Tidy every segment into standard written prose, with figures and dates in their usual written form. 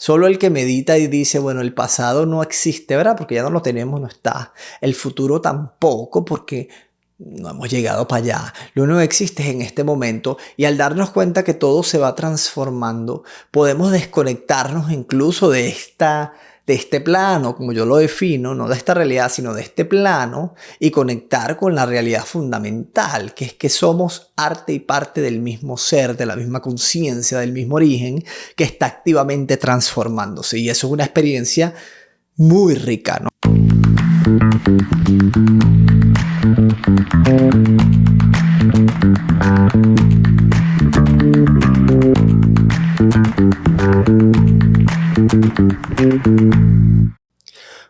Solo el que medita y dice, bueno, el pasado no existe, ¿verdad? Porque ya no lo tenemos, no está. El futuro tampoco, porque no hemos llegado para allá. Lo único que existe es en este momento. Y al darnos cuenta que todo se va transformando, podemos desconectarnos incluso de este plano, como yo lo defino, no de esta realidad, sino de este plano, y conectar con la realidad fundamental, que es que somos arte y parte del mismo ser, de la misma conciencia, del mismo origen, que está activamente transformándose. Y eso es una experiencia muy rica, ¿no?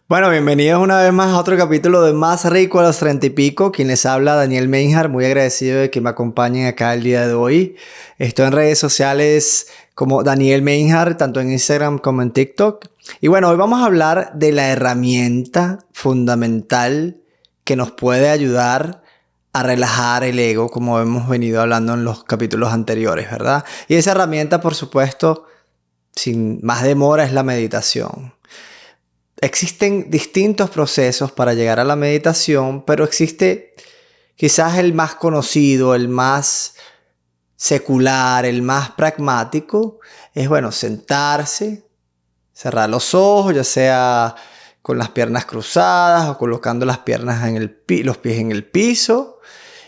Bueno, bienvenidos una vez más a otro capítulo de Más Rico a los 30 y pico. Quien les habla, Daniel Meinhardt, muy agradecido de que me acompañen acá el día de hoy. Estoy en redes sociales como Daniel Meinhardt, tanto en Instagram como en TikTok. Y bueno, hoy vamos a hablar de la herramienta fundamental que nos puede ayudar a relajar el ego, como hemos venido hablando en los capítulos anteriores, ¿verdad? Y esa herramienta, por supuesto, sin más demora, es la meditación. Existen distintos procesos para llegar a la meditación, pero existe quizás el más conocido, el más secular, el más pragmático, es bueno, sentarse, cerrar los ojos, ya sea con las piernas cruzadas o colocando las piernas los pies en el piso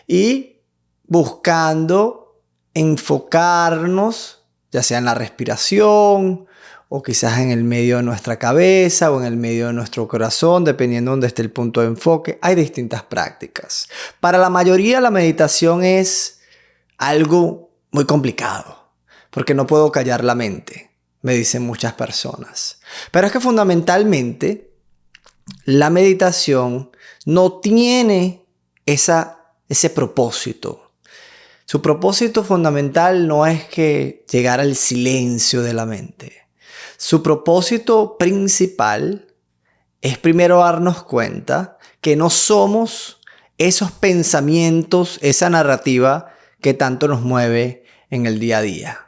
y buscando enfocarnos, ya sea en la respiración o quizás en el medio de nuestra cabeza o en el medio de nuestro corazón, dependiendo de dónde esté el punto de enfoque. Hay distintas prácticas. Para la mayoría la meditación es algo muy complicado, porque no puedo callar la mente, me dicen muchas personas. Pero es que fundamentalmente la meditación no tiene ese propósito. Su propósito fundamental no es que llegar al silencio de la mente. Su propósito principal es primero darnos cuenta que no somos esos pensamientos, esa narrativa que tanto nos mueve en el día a día.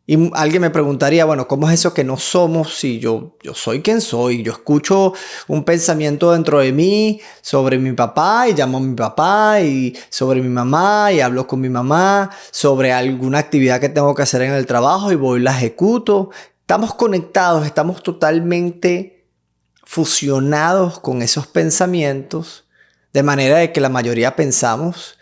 Y alguien me preguntaría, bueno, ¿cómo es eso que no somos si yo soy quien soy? Yo escucho un pensamiento dentro de mí sobre mi papá y llamo a mi papá, y sobre mi mamá y hablo con mi mamá, sobre alguna actividad que tengo que hacer en el trabajo y voy y la ejecuto. Estamos conectados, estamos totalmente fusionados con esos pensamientos, de manera de que la mayoría pensamos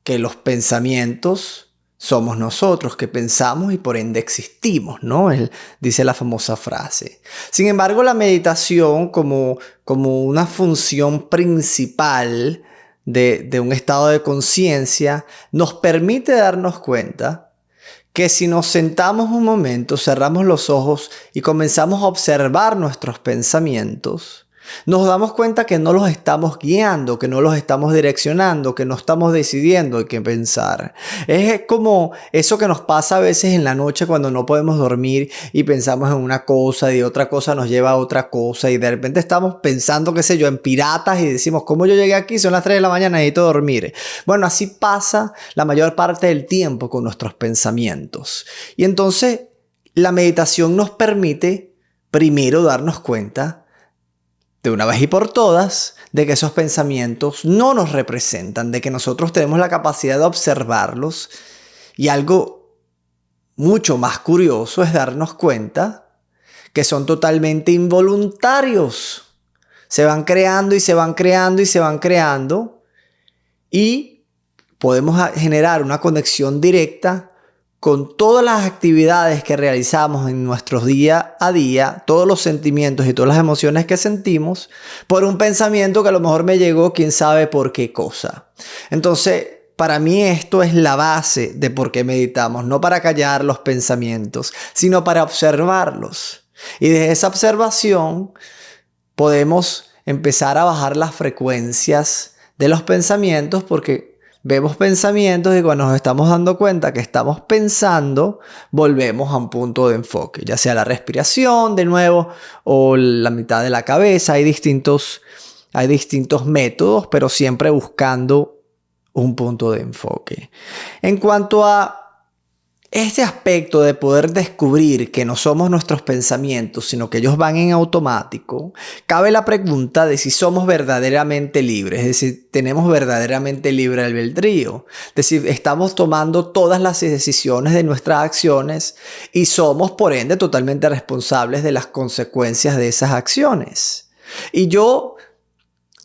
que los pensamientos somos nosotros, que pensamos y por ende existimos, ¿no? Él dice la famosa frase. Sin embargo, la meditación como una función principal de un estado de conciencia nos permite darnos cuenta que si nos sentamos un momento, cerramos los ojos y comenzamos a observar nuestros pensamientos, nos damos cuenta que no los estamos guiando, que no los estamos direccionando, que no estamos decidiendo en qué pensar. Es como eso que nos pasa a veces en la noche cuando no podemos dormir y pensamos en una cosa y otra cosa nos lleva a otra cosa y de repente estamos pensando, qué sé yo, en piratas y decimos, ¿cómo yo llegué aquí? Son las 3 de la mañana, necesito dormir. Bueno, así pasa la mayor parte del tiempo con nuestros pensamientos. Y entonces la meditación nos permite primero darnos cuenta de una vez y por todas, de que esos pensamientos no nos representan, de que nosotros tenemos la capacidad de observarlos. Y algo mucho más curioso es darnos cuenta que son totalmente involuntarios. Se van creando y se van creando y se van creando. Y podemos generar una conexión directa con todas las actividades que realizamos en nuestros día a día, todos los sentimientos y todas las emociones que sentimos, por un pensamiento que a lo mejor me llegó quién sabe por qué cosa. Entonces, para mí esto es la base de por qué meditamos, no para callar los pensamientos, sino para observarlos. Y desde esa observación podemos empezar a bajar las frecuencias de los pensamientos, porque vemos pensamientos y cuando nos estamos dando cuenta que estamos pensando, volvemos a un punto de enfoque, ya sea la respiración de nuevo o la mitad de la cabeza. Hay distintos métodos, pero siempre buscando un punto de enfoque. En cuanto a Este aspecto de poder descubrir que no somos nuestros pensamientos, sino que ellos van en automático, cabe la pregunta de si somos verdaderamente libres, es decir, tenemos verdaderamente libre albedrío, es decir, estamos tomando todas las decisiones de nuestras acciones y somos por ende totalmente responsables de las consecuencias de esas acciones. Y yo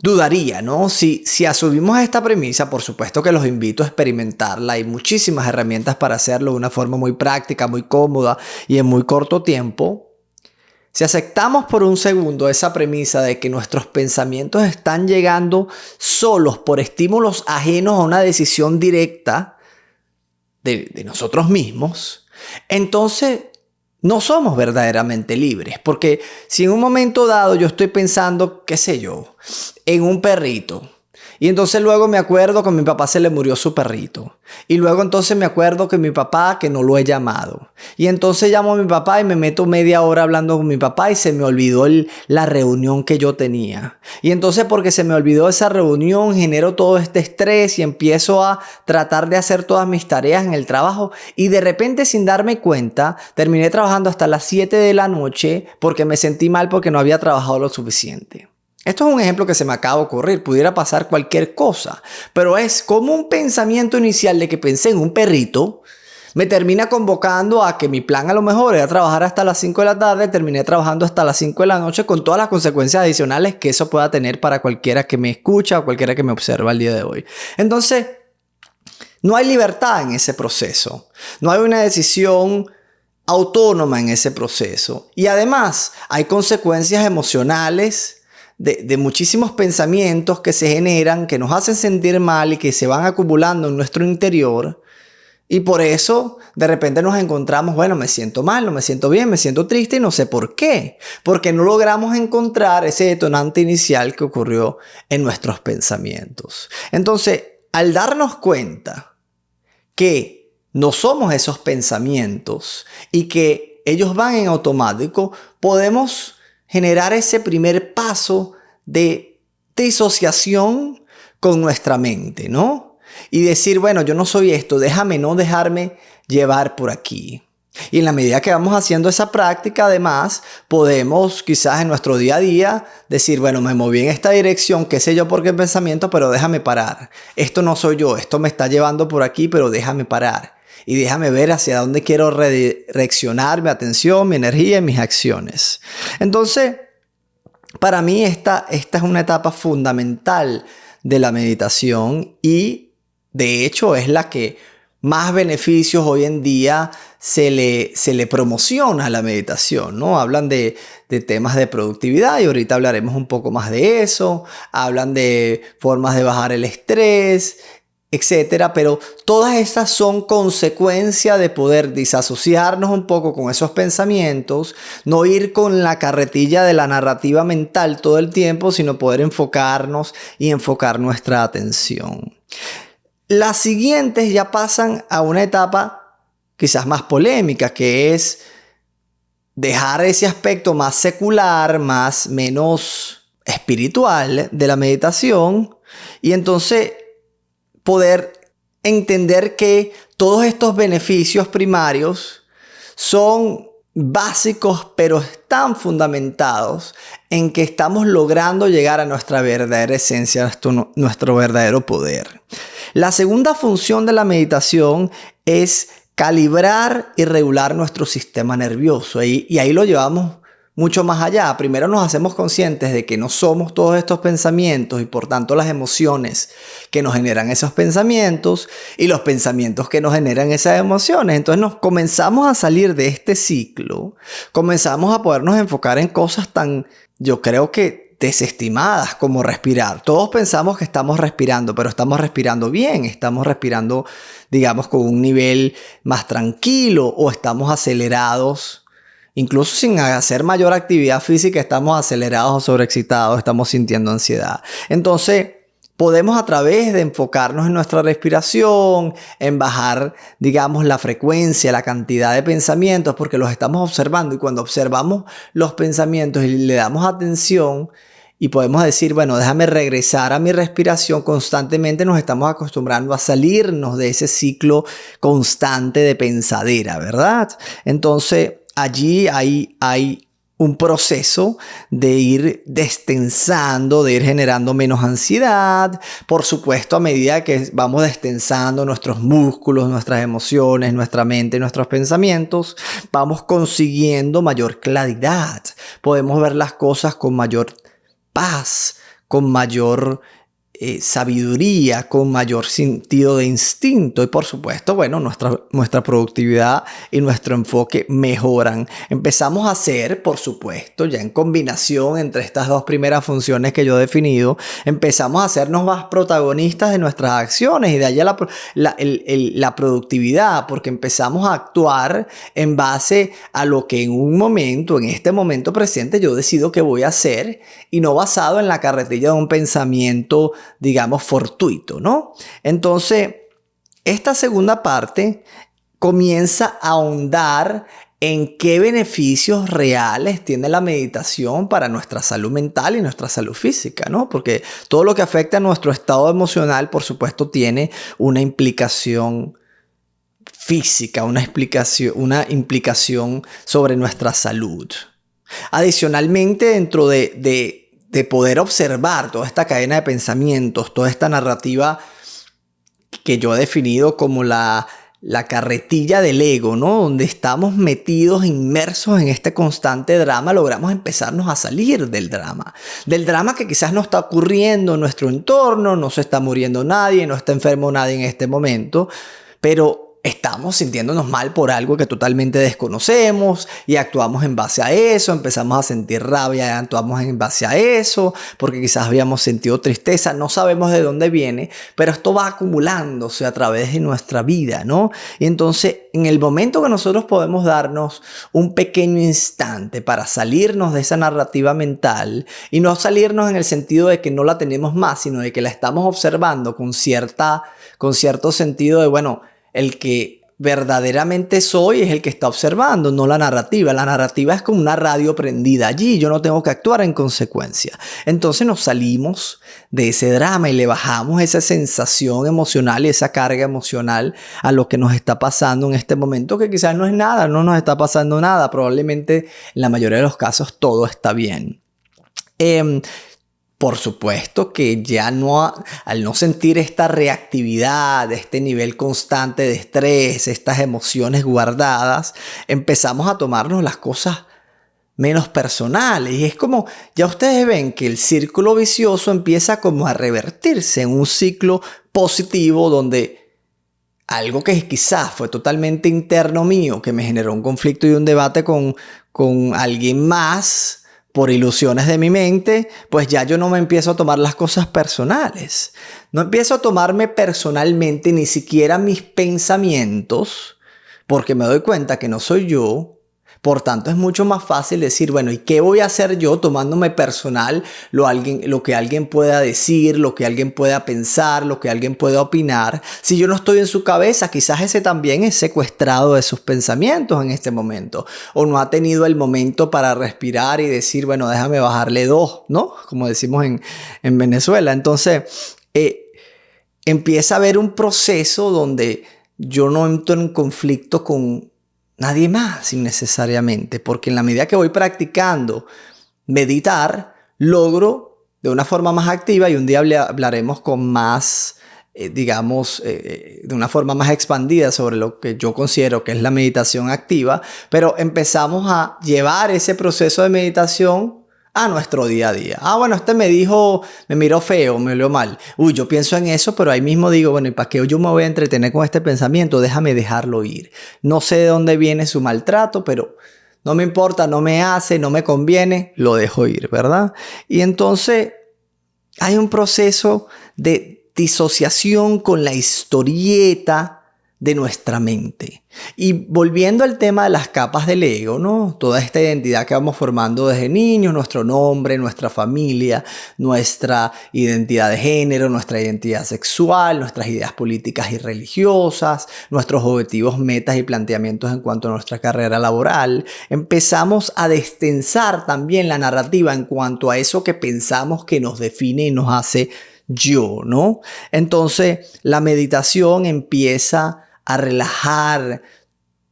dudaría, ¿no? Si asumimos esta premisa, por supuesto que los invito a experimentarla. Hay muchísimas herramientas para hacerlo de una forma muy práctica, muy cómoda y en muy corto tiempo. Si aceptamos por un segundo esa premisa de que nuestros pensamientos están llegando solos por estímulos ajenos a una decisión directa de nosotros mismos, entonces no somos verdaderamente libres, porque si en un momento dado yo estoy pensando, qué sé yo, en un perrito, y entonces luego me acuerdo que a mi papá se le murió su perrito, y luego entonces me acuerdo que mi papá, que no lo he llamado, y entonces llamo a mi papá y me meto media hora hablando con mi papá y se me olvidó la reunión que yo tenía, y entonces porque se me olvidó esa reunión genero todo este estrés y empiezo a tratar de hacer todas mis tareas en el trabajo y de repente sin darme cuenta terminé trabajando hasta las 7 de la noche porque me sentí mal porque no había trabajado lo suficiente. Esto es un ejemplo que se me acaba de ocurrir, pudiera pasar cualquier cosa, pero es como un pensamiento inicial de que pensé en un perrito, me termina convocando a que mi plan a lo mejor era trabajar hasta las 5 de la tarde, terminé trabajando hasta las 5 de la noche con todas las consecuencias adicionales que eso pueda tener para cualquiera que me escucha o cualquiera que me observa el día de hoy. Entonces, no hay libertad en ese proceso, no hay una decisión autónoma en ese proceso y además hay consecuencias emocionales de muchísimos pensamientos que se generan, que nos hacen sentir mal y que se van acumulando en nuestro interior. Y por eso de repente nos encontramos, bueno, me siento mal, no me siento bien, me siento triste y no sé por qué. Porque no logramos encontrar ese detonante inicial que ocurrió en nuestros pensamientos. Entonces, al darnos cuenta que no somos esos pensamientos y que ellos van en automático, podemos generar ese primer paso de disociación con nuestra mente, ¿no? Y decir, bueno, yo no soy esto, déjame no dejarme llevar por aquí. Y en la medida que vamos haciendo esa práctica, además, podemos quizás en nuestro día a día decir, bueno, me moví en esta dirección, qué sé yo por qué pensamiento, pero déjame parar. Esto no soy yo, esto me está llevando por aquí, pero déjame parar. Y déjame ver hacia dónde quiero redireccionar mi atención, mi energía y mis acciones. Entonces, para mí esta es una etapa fundamental de la meditación y de hecho es la que más beneficios hoy en día se le promociona a la meditación, ¿no? Hablan de temas de productividad y ahorita hablaremos un poco más de eso. Hablan de formas de bajar el estrés, etcétera, pero todas estas son consecuencia de poder disasociarnos un poco con esos pensamientos, no ir con la carretilla de la narrativa mental todo el tiempo, sino poder enfocarnos y enfocar nuestra atención. Las siguientes ya pasan a una etapa quizás más polémica, que es dejar ese aspecto más secular, menos espiritual de la meditación y entonces poder entender que todos estos beneficios primarios son básicos, pero están fundamentados en que estamos logrando llegar a nuestra verdadera esencia, nuestro verdadero poder. La segunda función de la meditación es calibrar y regular nuestro sistema nervioso y ahí lo llevamos mucho más allá. Primero nos hacemos conscientes de que no somos todos estos pensamientos y por tanto las emociones que nos generan esos pensamientos y los pensamientos que nos generan esas emociones. Entonces nos comenzamos a salir de este ciclo, comenzamos a podernos enfocar en cosas tan, yo creo que desestimadas como respirar. Todos pensamos que estamos respirando, pero estamos respirando bien, estamos respirando, digamos, con un nivel más tranquilo o estamos acelerados. Incluso sin hacer mayor actividad física, estamos acelerados o sobreexcitados, estamos sintiendo ansiedad. Entonces, podemos a través de enfocarnos en nuestra respiración, en bajar, digamos, la frecuencia, la cantidad de pensamientos, porque los estamos observando. Y cuando observamos los pensamientos y le damos atención, y podemos decir, bueno, déjame regresar a mi respiración. Constantemente nos estamos acostumbrando a salirnos de ese ciclo constante de pensadera, ¿verdad? Entonces, allí hay un proceso de ir destensando, de ir generando menos ansiedad. Por supuesto, a medida que vamos destensando nuestros músculos, nuestras emociones, nuestra mente, nuestros pensamientos, vamos consiguiendo mayor claridad. Podemos ver las cosas con mayor paz, con mayor sabiduría, con mayor sentido de instinto y por supuesto, bueno, nuestra productividad y nuestro enfoque mejoran. Empezamos a hacer, por supuesto, ya en combinación entre estas dos primeras funciones que yo he definido, empezamos a hacernos más protagonistas de nuestras acciones y de allá la productividad, porque empezamos a actuar en base a lo que en este momento presente, yo decido que voy a hacer y no basado en la carretilla de un pensamiento, digamos, fortuito, ¿no? Entonces, esta segunda parte comienza a ahondar en qué beneficios reales tiene la meditación para nuestra salud mental y nuestra salud física, ¿no? Porque todo lo que afecta a nuestro estado emocional, por supuesto, tiene una implicación física, una implicación sobre nuestra salud. Adicionalmente, dentro de poder observar toda esta cadena de pensamientos, toda esta narrativa que yo he definido como la carretilla del ego, ¿no? Donde estamos metidos, inmersos en este constante drama, logramos empezarnos a salir del drama. Del drama que quizás no está ocurriendo en nuestro entorno, no se está muriendo nadie, no está enfermo nadie en este momento, pero estamos sintiéndonos mal por algo que totalmente desconocemos y actuamos en base a eso, empezamos a sentir rabia y actuamos en base a eso, porque quizás habíamos sentido tristeza, no sabemos de dónde viene, pero esto va acumulándose a través de nuestra vida, ¿no? Y entonces, en el momento que nosotros podemos darnos un pequeño instante para salirnos de esa narrativa mental y no salirnos en el sentido de que no la tenemos más, sino de que la estamos observando con cierto sentido de, bueno, el que verdaderamente soy es el que está observando, no la narrativa. La narrativa es como una radio prendida allí, yo no tengo que actuar en consecuencia. Entonces nos salimos de ese drama y le bajamos esa sensación emocional y esa carga emocional a lo que nos está pasando en este momento, que quizás no es nada, no nos está pasando nada. Probablemente en la mayoría de los casos todo está bien. Por supuesto que ya al no sentir esta reactividad, este nivel constante de estrés, estas emociones guardadas, empezamos a tomarnos las cosas menos personales. Y es como, ya ustedes ven que el círculo vicioso empieza como a revertirse en un ciclo positivo donde algo que quizás fue totalmente interno mío, que me generó un conflicto y un debate con alguien más, por ilusiones de mi mente, pues ya yo no me empiezo a tomar las cosas personales. No empiezo a tomarme personalmente ni siquiera mis pensamientos, porque me doy cuenta que no soy yo. Por tanto, es mucho más fácil decir, bueno, ¿y qué voy a hacer yo tomándome personal lo que alguien pueda decir, lo que alguien pueda pensar, lo que alguien pueda opinar? Si yo no estoy en su cabeza, quizás ese también es secuestrado de sus pensamientos en este momento. O no ha tenido el momento para respirar y decir, bueno, déjame bajarle 2, ¿no? Como decimos en Venezuela. Entonces, empieza a haber un proceso donde yo no entro en conflicto con nadie más innecesariamente, porque en la medida que voy practicando meditar, logro de una forma más activa, y un día hablaremos con más, de una forma más expandida sobre lo que yo considero que es la meditación activa, pero empezamos a llevar ese proceso de meditación a nuestro día a día. Bueno, me miró feo, me miró mal. Yo pienso en eso, pero ahí mismo digo, bueno, ¿y para qué yo me voy a entretener con este pensamiento? Déjame dejarlo ir. No sé de dónde viene su maltrato, pero no me importa, no me hace, no me conviene, lo dejo ir, ¿verdad? Y entonces hay un proceso de disociación con la historieta de nuestra mente. Y volviendo al tema de las capas del ego, ¿no? Toda esta identidad que vamos formando desde niños, nuestro nombre, nuestra familia, nuestra identidad de género, nuestra identidad sexual, nuestras ideas políticas y religiosas, nuestros objetivos, metas y planteamientos en cuanto a nuestra carrera laboral. Empezamos a destensar también la narrativa en cuanto a eso que pensamos que nos define y nos hace yo, ¿no? Entonces, la meditación empieza a relajar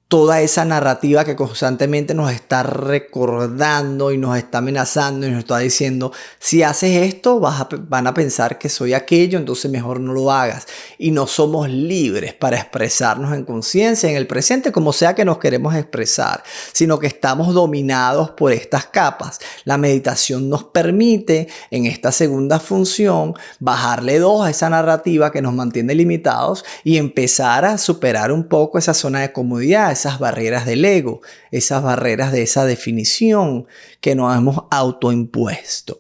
toda esa narrativa que constantemente nos está recordando y nos está amenazando y nos está diciendo, si haces esto van a pensar que soy aquello, entonces mejor no lo hagas. Y no somos libres para expresarnos en conciencia, en el presente, como sea que nos queremos expresar, sino que estamos dominados por estas capas. La meditación nos permite, en esta segunda función, bajarle 2 a esa narrativa que nos mantiene limitados y empezar a superar un poco esa zona de comodidad, esas barreras del ego, esas barreras de esa definición que nos hemos autoimpuesto.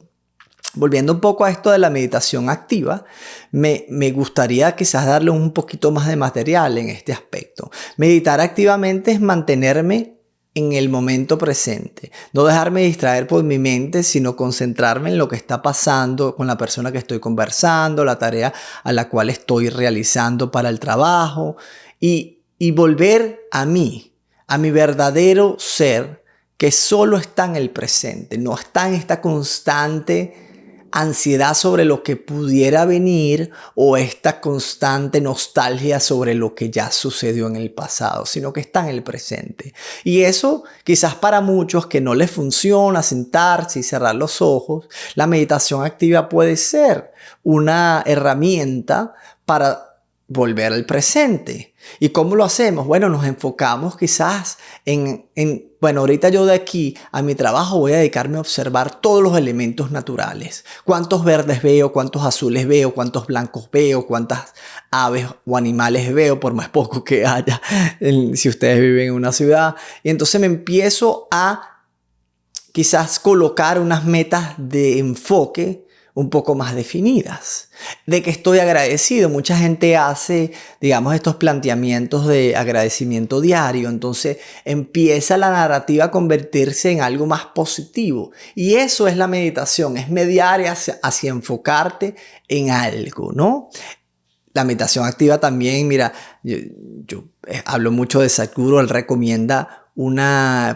Volviendo un poco a esto de la meditación activa, me gustaría quizás darle un poquito más de material en este aspecto. Meditar activamente es mantenerme en el momento presente, no dejarme distraer por mi mente, sino concentrarme en lo que está pasando con la persona que estoy conversando, la tarea a la cual estoy realizando para el trabajo y volver a mí, a mi verdadero ser, que solo está en el presente, no está en esta constante ansiedad sobre lo que pudiera venir o esta constante nostalgia sobre lo que ya sucedió en el pasado, sino que está en el presente. Y eso quizás para muchos que no les funciona sentarse y cerrar los ojos, la meditación activa puede ser una herramienta para volver al presente. ¿Y cómo lo hacemos? Bueno, nos enfocamos quizás bueno, ahorita yo de aquí a mi trabajo voy a dedicarme a observar todos los elementos naturales. ¿Cuántos verdes veo? ¿Cuántos azules veo? ¿Cuántos blancos veo? ¿Cuántas aves o animales veo? Por más poco que haya, si ustedes viven en una ciudad. Y entonces me empiezo a quizás colocar unas metas de enfoque un poco más definidas. ¿De qué estoy agradecido? Mucha gente hace, digamos, estos planteamientos de agradecimiento diario. Entonces empieza la narrativa a convertirse en algo más positivo. Y eso es la meditación, es mediar hacia enfocarte en algo, ¿no? La meditación activa también, mira, yo hablo mucho de Sadhguru, él recomienda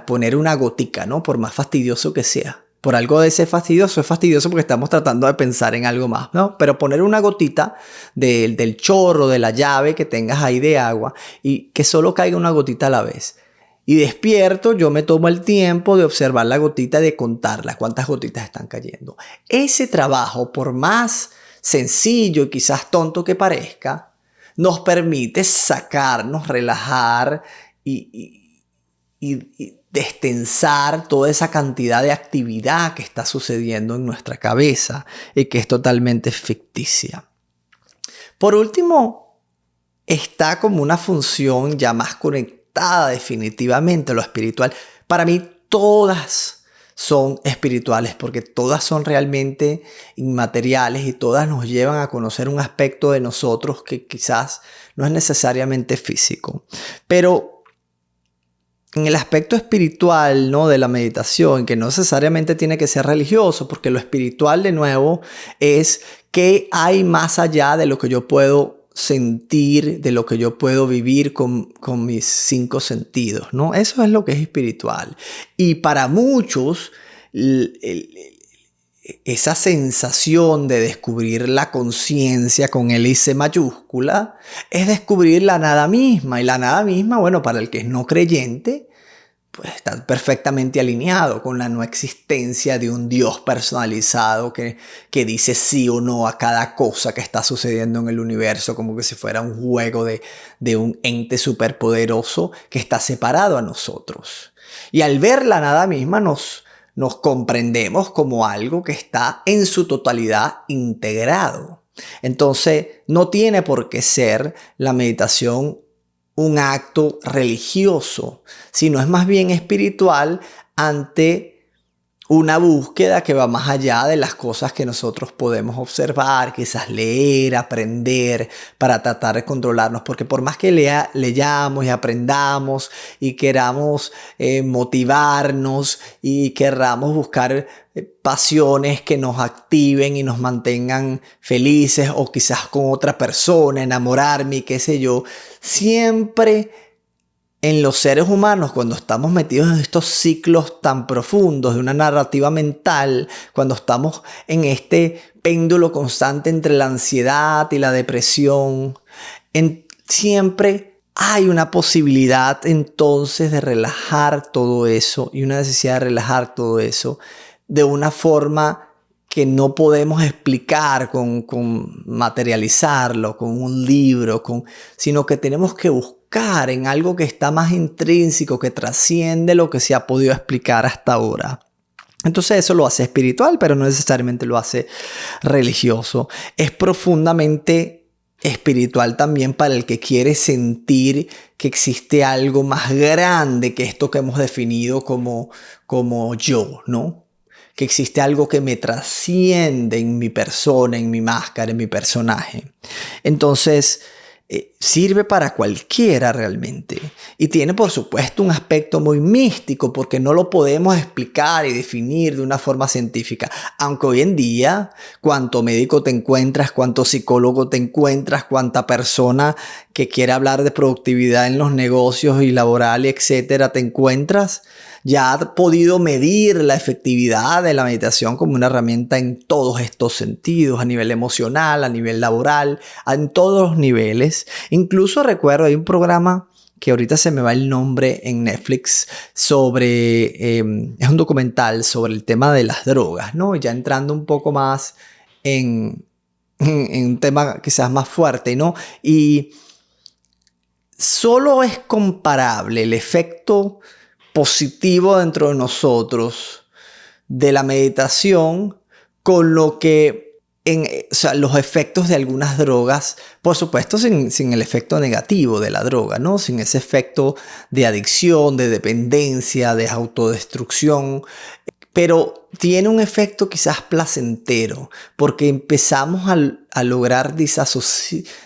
poner una gotica, ¿no? Por más fastidioso que sea. Por algo de ser fastidioso, es fastidioso porque estamos tratando de pensar en algo más, ¿no? Pero poner una gotita del chorro, de la llave que tengas ahí de agua y que solo caiga una gotita a la vez. Y despierto, yo me tomo el tiempo de observar la gotita y de contarla, cuántas gotitas están cayendo. Ese trabajo, por más sencillo y quizás tonto que parezca, nos permite sacarnos, relajar y destensar toda esa cantidad de actividad que está sucediendo en nuestra cabeza y que es totalmente ficticia. Por último, está como una función ya más conectada definitivamente a lo espiritual. Para mí todas son espirituales porque todas son realmente inmateriales y todas nos llevan a conocer un aspecto de nosotros que quizás no es necesariamente físico. Pero en el aspecto espiritual, ¿no? De la meditación, que no necesariamente tiene que ser religioso, porque lo espiritual, de nuevo, es qué hay más allá de lo que yo puedo sentir, de lo que yo puedo vivir con mis 5 sentidos, ¿no? Eso es lo que es espiritual. Y para muchos, esa sensación de descubrir la conciencia con hélice mayúscula es descubrir la nada misma. Y la nada misma, bueno, para el que es no creyente, pues está perfectamente alineado con la no existencia de un Dios personalizado que dice sí o no a cada cosa que está sucediendo en el universo, como que si fuera un juego de un ente superpoderoso que está separado a nosotros. Y al ver la nada misma nos comprendemos como algo que está en su totalidad integrado. Entonces, no tiene por qué ser la meditación un acto religioso, sino es más bien espiritual ante una búsqueda que va más allá de las cosas que nosotros podemos observar, quizás leer, aprender, para tratar de controlarnos. Porque por más que leyamos y aprendamos y queramos motivarnos y queramos buscar pasiones que nos activen y nos mantengan felices, o quizás con otra persona, enamorarme, qué sé yo, siempre en los seres humanos, cuando estamos metidos en estos ciclos tan profundos de una narrativa mental, cuando estamos en este péndulo constante entre la ansiedad y la depresión, siempre hay una posibilidad entonces de relajar todo eso, y una necesidad de relajar todo eso de una forma que no podemos explicar con materializarlo, con un libro, sino que tenemos que buscar en algo que está más intrínseco, que trasciende lo que se ha podido explicar hasta ahora. Entonces eso lo hace espiritual, pero no necesariamente lo hace religioso. Es profundamente espiritual también para el que quiere sentir que existe algo más grande que esto que hemos definido como yo, ¿no? Que existe algo que me trasciende en mi persona, en mi máscara, en mi personaje. Entonces, sirve para cualquiera realmente. Y tiene, por supuesto, un aspecto muy místico, porque no lo podemos explicar y definir de una forma científica. Aunque hoy en día, cuánto médico te encuentras, cuánto psicólogo te encuentras, cuánta persona que quiere hablar de productividad en los negocios y laboral, etcétera, te encuentras, ya ha podido medir la efectividad de la meditación como una herramienta en todos estos sentidos, a nivel emocional, a nivel laboral, en todos los niveles. Incluso recuerdo, hay un programa que ahorita se me va el nombre en Netflix sobre, es un documental sobre el tema de las drogas, ¿no? Ya entrando un poco más en un tema quizás más fuerte, ¿no? Y solo es comparable el efecto positivo dentro de nosotros de la meditación con lo que o sea, los efectos de algunas drogas, por supuesto sin el efecto negativo de la droga, ¿no? Sin ese efecto de adicción, de dependencia, de autodestrucción, pero tiene un efecto quizás placentero, porque empezamos a lograr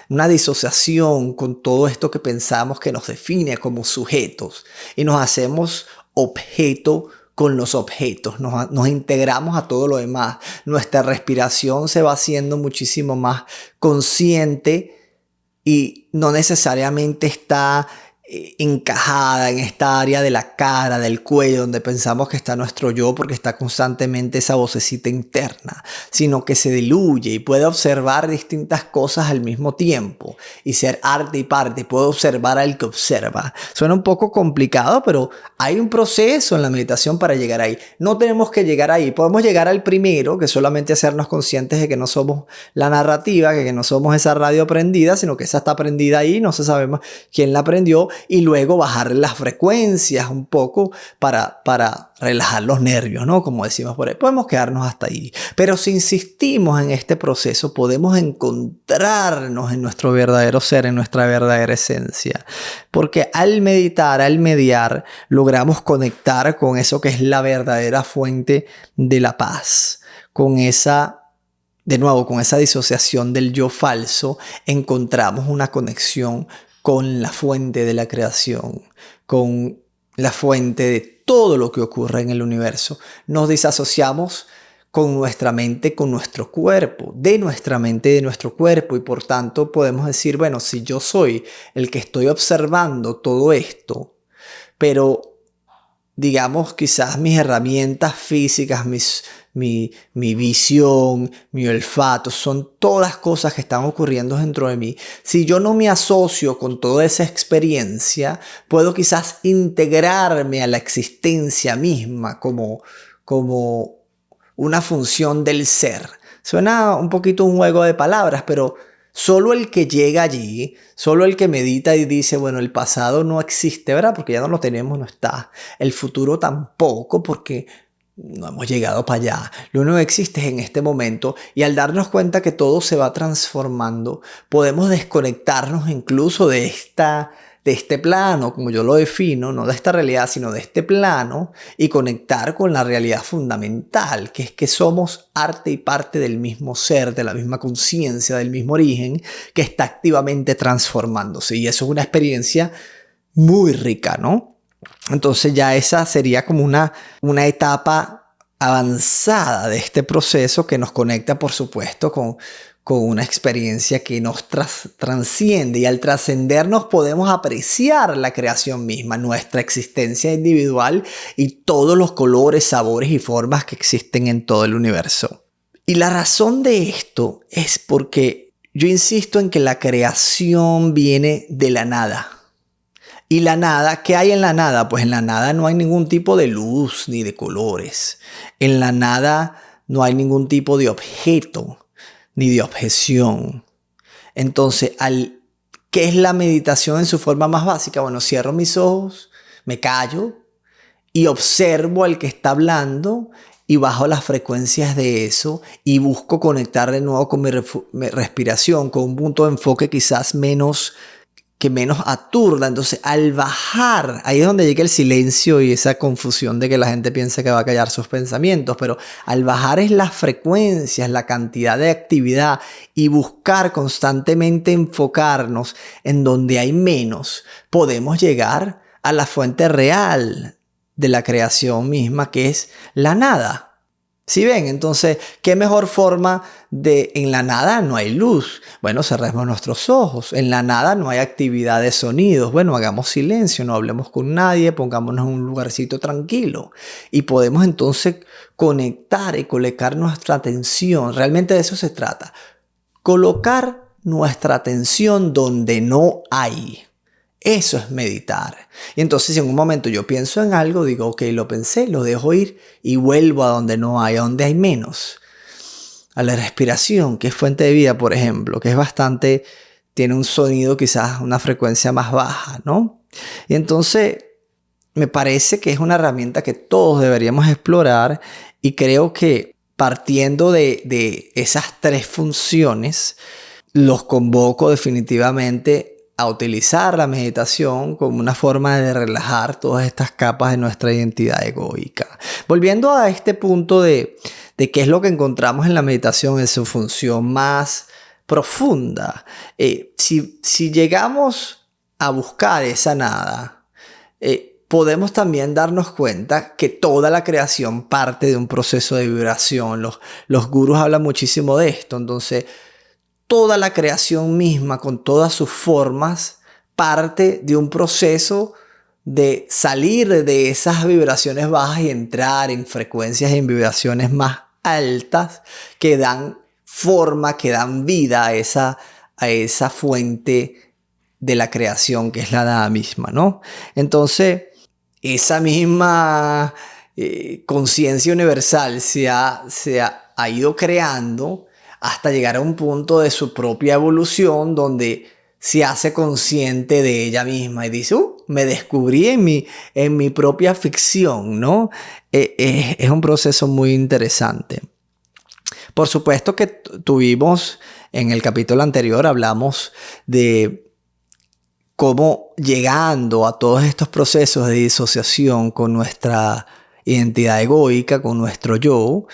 una disociación con todo esto que pensamos que nos define como sujetos, y nos hacemos objeto con los objetos, nos integramos a todo lo demás. Nuestra respiración se va haciendo muchísimo más consciente y no necesariamente está encajada en esta área de la cara, del cuello, donde pensamos que está nuestro yo, porque está constantemente esa vocecita interna, sino que se diluye y puede observar distintas cosas al mismo tiempo y ser arte y parte. Puede observar al que observa. Suena un poco complicado, pero hay un proceso en la meditación para llegar ahí. No tenemos que llegar ahí, podemos llegar al primero, que es solamente hacernos conscientes de que no somos la narrativa, que no somos esa radio prendida, sino que esa está prendida ahí, no se sabe quién la prendió, y luego bajar las frecuencias un poco para relajar los nervios, ¿no? Como decimos por ahí, podemos quedarnos hasta ahí. Pero si insistimos en este proceso, podemos encontrarnos en nuestro verdadero ser, en nuestra verdadera esencia. Porque al meditar, al mediar, logramos conectar con eso que es la verdadera fuente de la paz. Con esa disociación del yo falso, encontramos una conexión con la fuente de la creación, con la fuente de todo lo que ocurre en el universo. Nos disasociamos con nuestra mente, con nuestro cuerpo, de nuestra mente y de nuestro cuerpo, y por tanto podemos decir, bueno, si yo soy el que estoy observando todo esto, pero digamos quizás mis herramientas físicas, mi visión, mi olfato, son todas cosas que están ocurriendo dentro de mí. Si yo no me asocio con toda esa experiencia, puedo quizás integrarme a la existencia misma como una función del ser. Suena un poquito un juego de palabras, pero solo el que llega allí, solo el que medita y dice, bueno, el pasado no existe, ¿verdad? Porque ya no lo tenemos, no está. El futuro tampoco, porque no hemos llegado para allá. Lo único que existe es en este momento, y al darnos cuenta que todo se va transformando, podemos desconectarnos incluso de esta de este plano, como yo lo defino, no de esta realidad, sino de este plano, y conectar con la realidad fundamental, que es que somos arte y parte del mismo ser, de la misma conciencia, del mismo origen, que está activamente transformándose. Y eso es una experiencia muy rica, ¿no? Entonces ya esa sería como una etapa avanzada de este proceso que nos conecta, por supuesto, con una experiencia que nos trasciende, y al trascendernos podemos apreciar la creación misma, nuestra existencia individual y todos los colores, sabores y formas que existen en todo el universo. Y la razón de esto es porque yo insisto en que la creación viene de la nada. Y la nada, ¿qué hay en la nada? Pues en la nada no hay ningún tipo de luz ni de colores. En la nada no hay ningún tipo de objeto ni de objeción. Entonces, ¿qué es la meditación en su forma más básica? Bueno, cierro mis ojos, me callo y observo al que está hablando y bajo las frecuencias de eso y busco conectar de nuevo con mi respiración, con un punto de enfoque quizás menos aturda. Entonces, al bajar, ahí es donde llega el silencio y esa confusión de que la gente piensa que va a callar sus pensamientos, pero al bajar es las frecuencias, la cantidad de actividad, y buscar constantemente enfocarnos en donde hay menos, podemos llegar a la fuente real de la creación misma, que es la nada. ¿Sí ven? Entonces, ¿qué mejor forma en la nada no hay luz? Bueno, cerremos nuestros ojos. En la nada no hay actividad de sonidos. Bueno, hagamos silencio, no hablemos con nadie, pongámonos en un lugarcito tranquilo. Y podemos entonces conectar y colocar nuestra atención. Realmente de eso se trata. Colocar nuestra atención donde no hay. Eso es meditar. Y entonces, si en un momento yo pienso en algo, digo, ok, lo pensé, lo dejo ir y vuelvo a donde no hay, a donde hay menos. A la respiración, que es fuente de vida, por ejemplo, que es bastante, tiene un sonido quizás, una frecuencia más baja, ¿no? Y entonces, me parece que es una herramienta que todos deberíamos explorar, y creo que partiendo de esas tres funciones, los convoco definitivamente a utilizar la meditación como una forma de relajar todas estas capas de nuestra identidad egoica. Volviendo a este punto de qué es lo que encontramos en la meditación en su función más profunda. Si llegamos a buscar esa nada, podemos también darnos cuenta que toda la creación parte de un proceso de vibración. Los gurús hablan muchísimo de esto. Entonces, toda la creación misma, con todas sus formas, parte de un proceso de salir de esas vibraciones bajas y entrar en frecuencias y en vibraciones más altas que dan forma, que dan vida a esa fuente de la creación, que es la nada misma, ¿no? Entonces, esa misma conciencia universal se ha ido creando hasta llegar a un punto de su propia evolución donde se hace consciente de ella misma y dice, me descubrí en mi propia ficción, ¿no? Es un proceso muy interesante. Por supuesto que tuvimos, en el capítulo anterior hablamos de cómo, llegando a todos estos procesos de disociación con nuestra identidad egoica, con nuestro yo,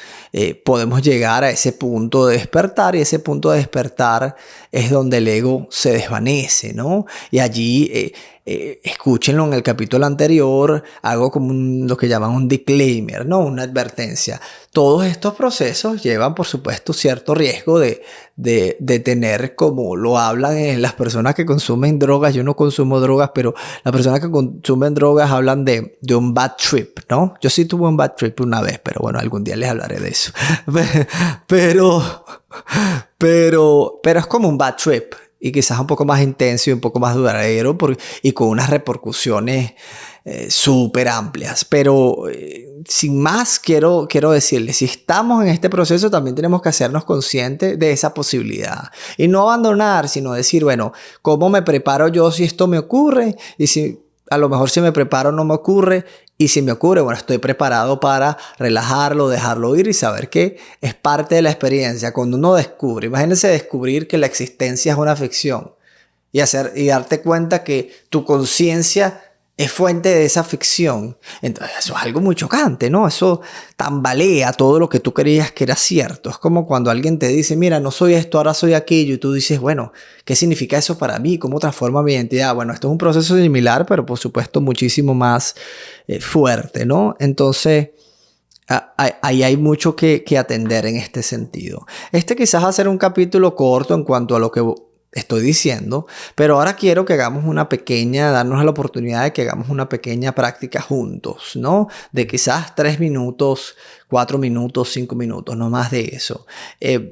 podemos llegar a ese punto de despertar, y ese punto de despertar es donde el ego se desvanece, ¿no? Y allí, escúchenlo, en el capítulo anterior hago como lo que llaman un disclaimer, ¿no? Una advertencia. Todos estos procesos llevan, por supuesto, cierto riesgo de tener, como lo hablan las personas que consumen drogas. Yo no consumo drogas, pero las personas que consumen drogas hablan de un bad trip, ¿no? Yo sí tuve un bad trip una vez, pero bueno, algún día les hablaré de eso. Pero es como un bad trip, y quizás un poco más intenso y un poco más duradero, y con unas repercusiones súper amplias. Pero sin más, quiero decirles, si estamos en este proceso, también tenemos que hacernos conscientes de esa posibilidad y no abandonar, sino decir, bueno, ¿cómo me preparo yo si esto me ocurre? Y si a lo mejor, si me preparo, no me ocurre. Y si me ocurre, bueno, estoy preparado para relajarlo, dejarlo ir y saber que es parte de la experiencia. Cuando uno descubre, imagínense descubrir que la existencia es una ficción. y darte cuenta que tu conciencia es fuente de esa ficción. Entonces eso es algo muy chocante, ¿no? Eso tambalea todo lo que tú creías que era cierto. Es como cuando alguien te dice, mira, no soy esto, ahora soy aquello, y tú dices, bueno, ¿qué significa eso para mí? ¿Cómo transforma mi identidad? Bueno, esto es un proceso similar, pero por supuesto muchísimo más fuerte, ¿no? Entonces, ahí hay mucho que atender en este sentido. Este quizás va a ser un capítulo corto en cuanto a lo que estoy diciendo, pero ahora quiero que hagamos darnos la oportunidad de que hagamos una pequeña práctica juntos, ¿no? De quizás 3 minutos, 4 minutos, 5 minutos, no más de eso.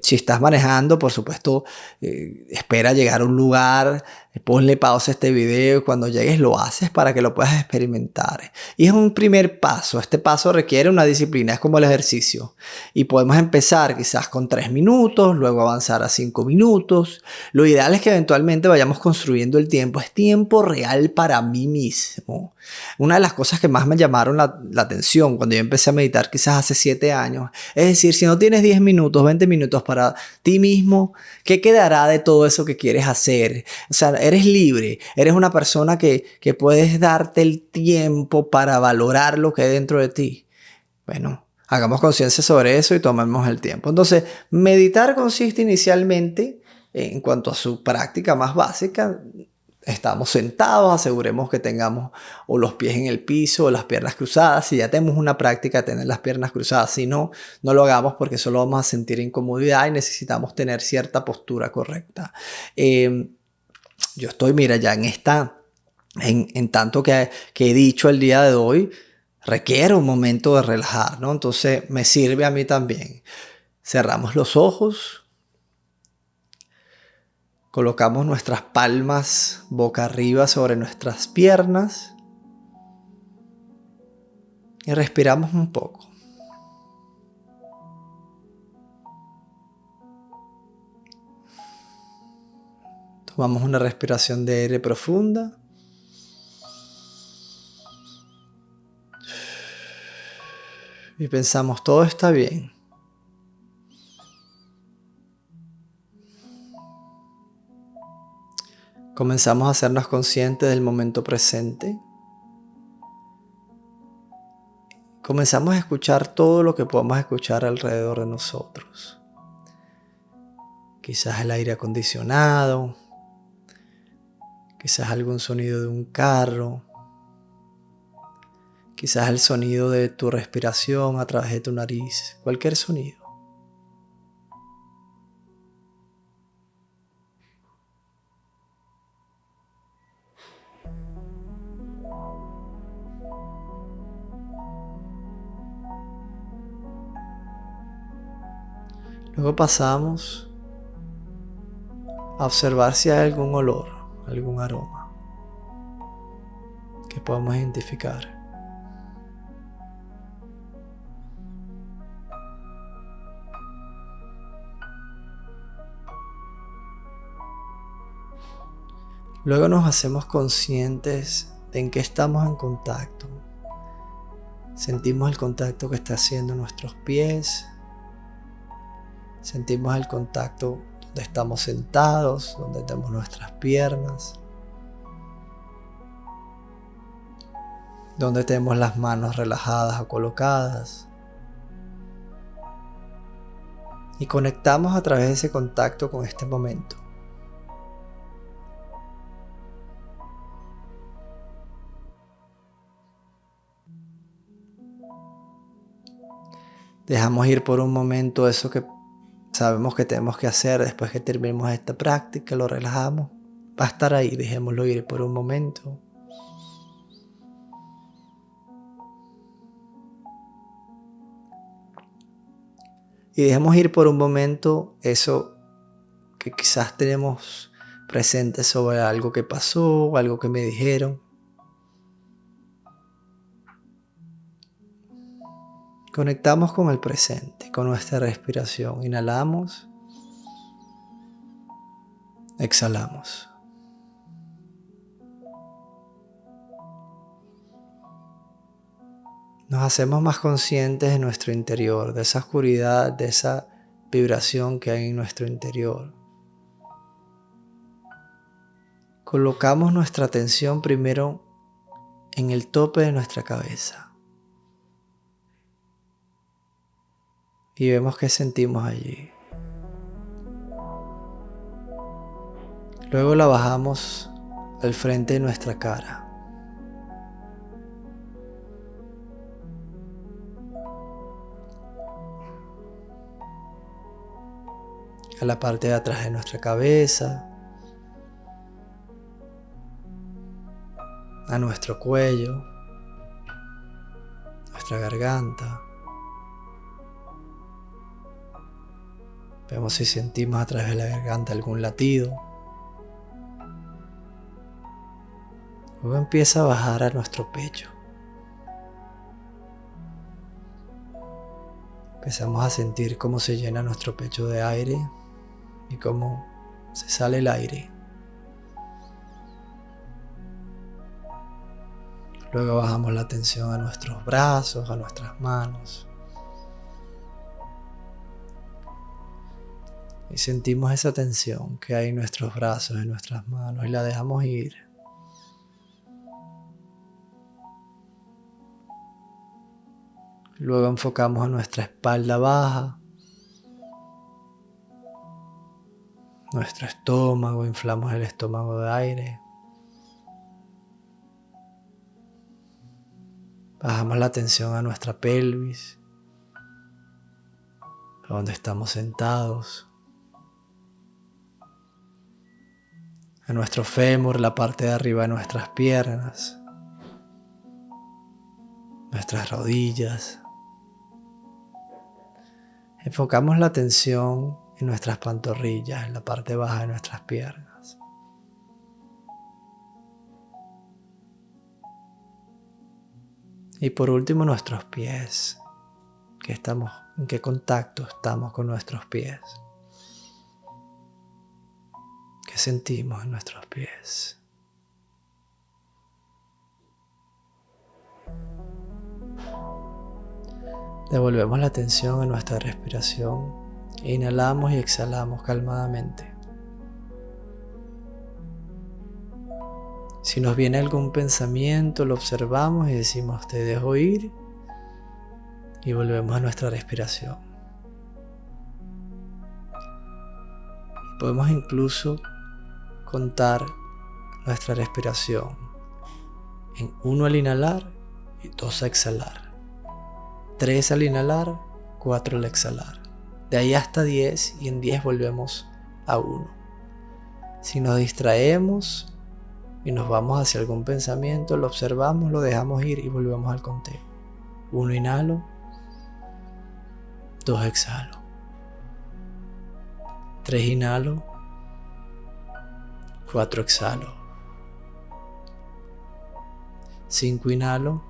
Si estás manejando, por supuesto, espera llegar a un lugar, ponle pausa a este video y cuando llegues lo haces para que lo puedas experimentar. Y es un primer paso. Este paso requiere una disciplina, es como el ejercicio. Y podemos empezar quizás con 3 minutos, luego avanzar a 5 minutos. Lo ideal es que eventualmente vayamos construyendo el tiempo. Es tiempo real para mí mismo. Una de las cosas que más me llamaron la atención cuando yo empecé a meditar quizás hace 7 años, es decir, si no tienes 10 minutos, 20 minutos para ti mismo, ¿qué quedará de todo eso que quieres hacer? O sea, eres libre, eres una persona que puedes darte el tiempo para valorar lo que hay dentro de ti. Bueno, hagamos conciencia sobre eso y tomemos el tiempo. Entonces, meditar consiste inicialmente, en cuanto a su práctica más básica, estamos sentados, aseguremos que tengamos o los pies en el piso o las piernas cruzadas. Si ya tenemos una práctica de tener las piernas cruzadas, si no, no lo hagamos porque solo vamos a sentir incomodidad y necesitamos tener cierta postura correcta. Yo estoy, mira, ya en tanto que he dicho el día de hoy, requiere un momento de relajar, ¿no? Entonces me sirve a mí también. Cerramos los ojos, colocamos nuestras palmas boca arriba sobre nuestras piernas y respiramos un poco. Tomamos una respiración de aire profunda. Y pensamos, todo está bien. Comenzamos a hacernos conscientes del momento presente. Comenzamos a escuchar todo lo que podamos escuchar alrededor de nosotros. Quizás el aire acondicionado, quizás algún sonido de un carro, quizás el sonido de tu respiración a través de tu nariz, cualquier sonido. Luego pasamos a observar si hay algún olor, algún aroma que podamos identificar. Luego nos hacemos conscientes de en qué estamos en contacto. Sentimos el contacto que está haciendo nuestros pies. Sentimos el contacto donde estamos sentados, donde tenemos nuestras piernas, donde tenemos las manos relajadas o colocadas. Y conectamos a través de ese contacto con este momento. Dejamos ir por un momento eso que sabemos que tenemos que hacer después que terminemos esta práctica, lo relajamos. Va a estar ahí, dejémoslo ir por un momento. Y dejemos ir por un momento eso que quizás tenemos presente sobre algo que pasó, algo que me dijeron. Conectamos con el presente, con nuestra respiración. Inhalamos, exhalamos. Nos hacemos más conscientes de nuestro interior, de esa oscuridad, de esa vibración que hay en nuestro interior. colocamos nuestra atención primero en el tope de nuestra cabeza y vemos qué sentimos allí. Luego la bajamos al frente de nuestra cara. A la parte de atrás de nuestra cabeza, a nuestro cuello, nuestra garganta. Vemos si sentimos a través de la garganta algún latido. Luego empieza a bajar a nuestro pecho. Empezamos a sentir cómo se llena nuestro pecho de aire y cómo se sale el aire. Luego bajamos la tensión a nuestros brazos, a nuestras manos. Y sentimos esa tensión que hay en nuestros brazos, en nuestras manos, y la dejamos ir. Luego enfocamos a nuestra espalda baja, nuestro estómago, inflamos el estómago de aire. Bajamos la tensión a nuestra pelvis, a donde estamos sentados. A nuestro fémur, la parte de arriba de nuestras piernas, nuestras rodillas. Enfocamos la atención en nuestras pantorrillas, en la parte baja de nuestras piernas. Y por último nuestros pies, en qué contacto estamos con nuestros pies. ¿Qué sentimos en nuestros pies? Devolvemos la atención a nuestra respiración e inhalamos y exhalamos calmadamente. Si nos viene algún pensamiento, lo observamos y decimos te dejo ir y volvemos a nuestra respiración. Podemos incluso contar nuestra respiración en 1 al inhalar y 2 al exhalar. 3 al inhalar, 4 al exhalar. De ahí hasta 10 y en 10 volvemos a 1. Si nos distraemos y nos vamos hacia algún pensamiento, lo observamos, lo dejamos ir y volvemos al conteo. 1 inhalo, 2 exhalo. 3 inhalo, 4 exhalo. 5 inhalo,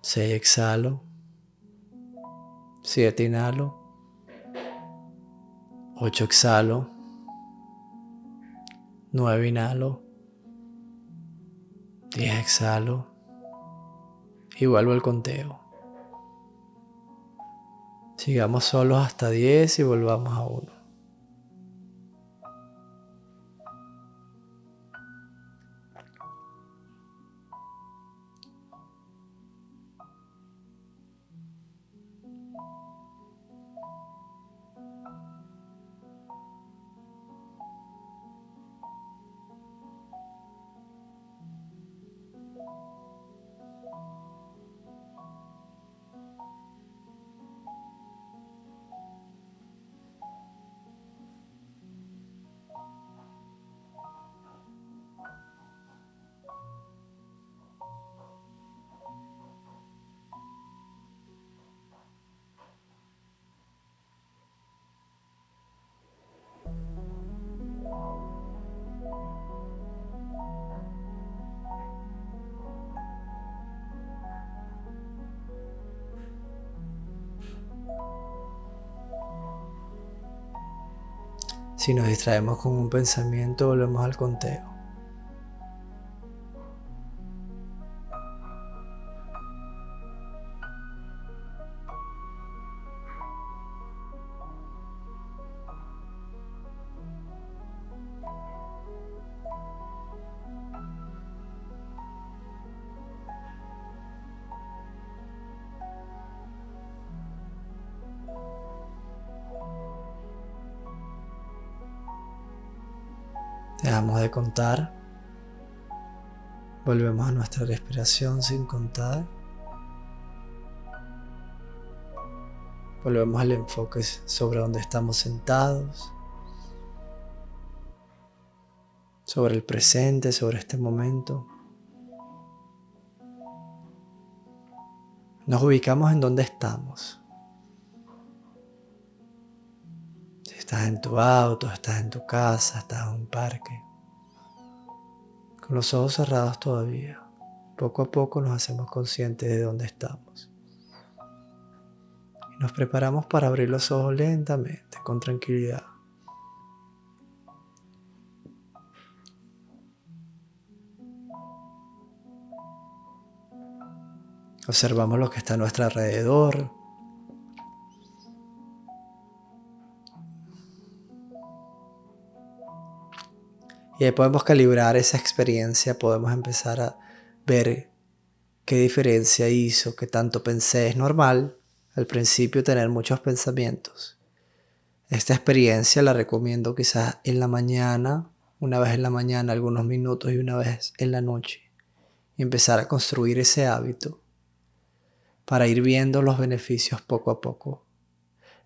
6 exhalo. 7 inhalo, 8 exhalo. 9 inhalo, 10 exhalo y vuelvo al conteo. Sigamos solos hasta 10 y volvamos a 1. Si nos distraemos con un pensamiento, volvemos al conteo. Dejamos de contar. Volvemos a nuestra respiración sin contar. Volvemos al enfoque sobre donde estamos sentados, sobre el presente, sobre este momento. Nos ubicamos en donde estamos. Si estás en tu auto, estás en tu casa, estás en un parque. Con los ojos cerrados todavía. Poco a poco nos hacemos conscientes de dónde estamos. Y nos preparamos para abrir los ojos lentamente, con tranquilidad. Observamos lo que está a nuestro alrededor. Y ahí podemos calibrar esa experiencia, podemos empezar a ver qué diferencia hizo, qué tanto pensé. Es normal al principio tener muchos pensamientos. Esta experiencia la recomiendo quizás en la mañana, una vez en la mañana, algunos minutos y una vez en la noche. Y empezar a construir ese hábito para ir viendo los beneficios poco a poco.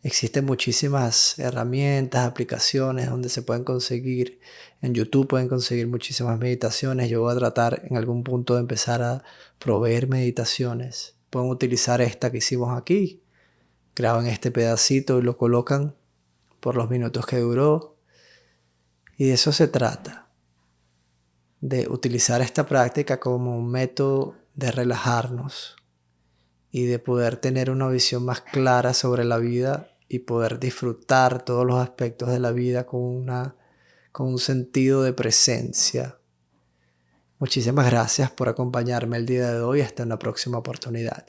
Existen muchísimas herramientas, aplicaciones donde se pueden conseguir. En YouTube pueden conseguir muchísimas meditaciones. Yo voy a tratar en algún punto de empezar a proveer meditaciones. Pueden utilizar esta que hicimos aquí. Graban este pedacito y lo colocan por los minutos que duró. Y de eso se trata. De utilizar esta práctica como un método de relajarnos y de poder tener una visión más clara sobre la vida y poder disfrutar todos los aspectos de la vida con un sentido de presencia. Muchísimas gracias por acompañarme el día de hoy. Hasta una próxima oportunidad.